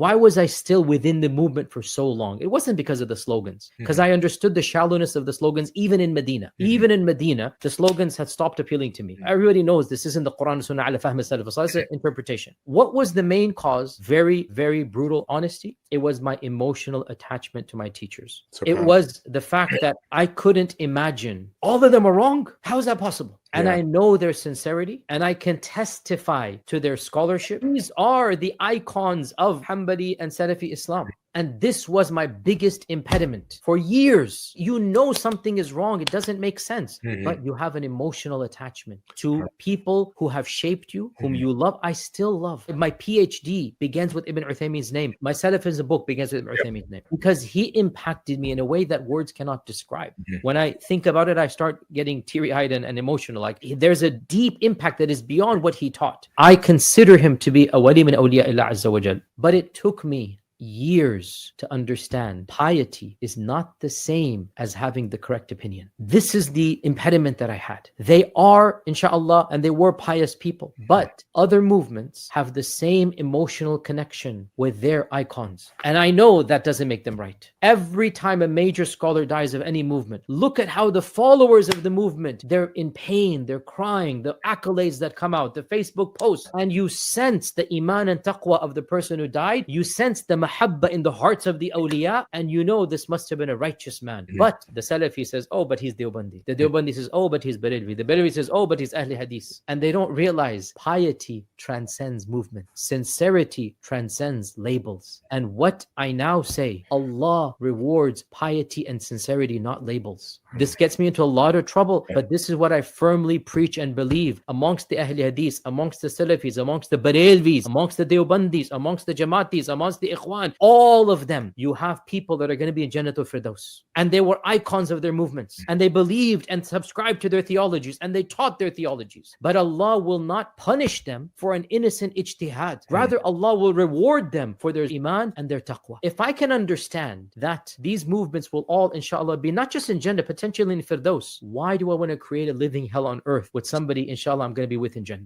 why was I still within the movement for so long? It wasn't because of the slogans, because I understood the shallowness of the slogans even in Medina. Even in Medina, the slogans had stopped appealing to me. Everybody knows this isn't the Quran and Sunnah ala fahm as-salaf as-salih, it's an interpretation. What was the main cause? Very, very brutal honesty. It was my emotional attachment to my teachers. It was the fact that I couldn't imagine all of them are wrong. How is that possible? And I know their sincerity, and I can testify to their scholarship. These are the icons of Hanbali and Salafi Islam. And this was my biggest impediment for years. You know something is wrong. It doesn't make sense. But you have an emotional attachment to people who have shaped you, whom you love. I still love. My PhD begins with Ibn Uthaymeen's name. My Salafism book begins with Ibn Uthaymeen's name. Because he impacted me in a way that words cannot describe. When I think about it, I start getting teary-eyed and emotional. Like, there's a deep impact that is beyond what he taught. I consider him to be a wali min awliya illa azza wa jal. But it took me years to understand piety is not the same as having the correct opinion. This is the impediment that I had. They are, inshallah, and they were pious people, but other movements have the same emotional connection with their icons. And I know that doesn't make them right. Every time a major scholar dies of any movement, look at how the followers of the movement, they're in pain, they're crying, the accolades that come out, the Facebook posts, and you sense the iman and taqwa of the person who died. You sense the mahabba in the hearts of the awliya, and you know this must have been a righteous man. But the Salafi says, oh, but he's Deobandi. The Deobandi says, oh, but he's Barelvi. The Barelvi says, oh, but he's Ahli Hadith. And they don't realize piety transcends movement. Sincerity transcends labels. And what I now say, Allah rewards piety and sincerity, not labels. This gets me into a lot of trouble, but this is what I firmly preach and believe amongst the Ahli Hadith, amongst the Salafis, amongst the Barelvis, amongst the Deobandis, amongst the Jamaatis, amongst the Ikhwan. All of them, you have people that are going to be in Jannatul Firdaus. And they were icons of their movements. And they believed and subscribed to their theologies. And they taught their theologies. But Allah will not punish them for an innocent ijtihad. Rather, Allah will reward them for their iman and their taqwa. If I can understand that these movements will all, inshallah, be not just in Jannah, potentially in Firdaus, why do I want to create a living hell on earth with somebody, inshallah, I'm going to be with in Jannah?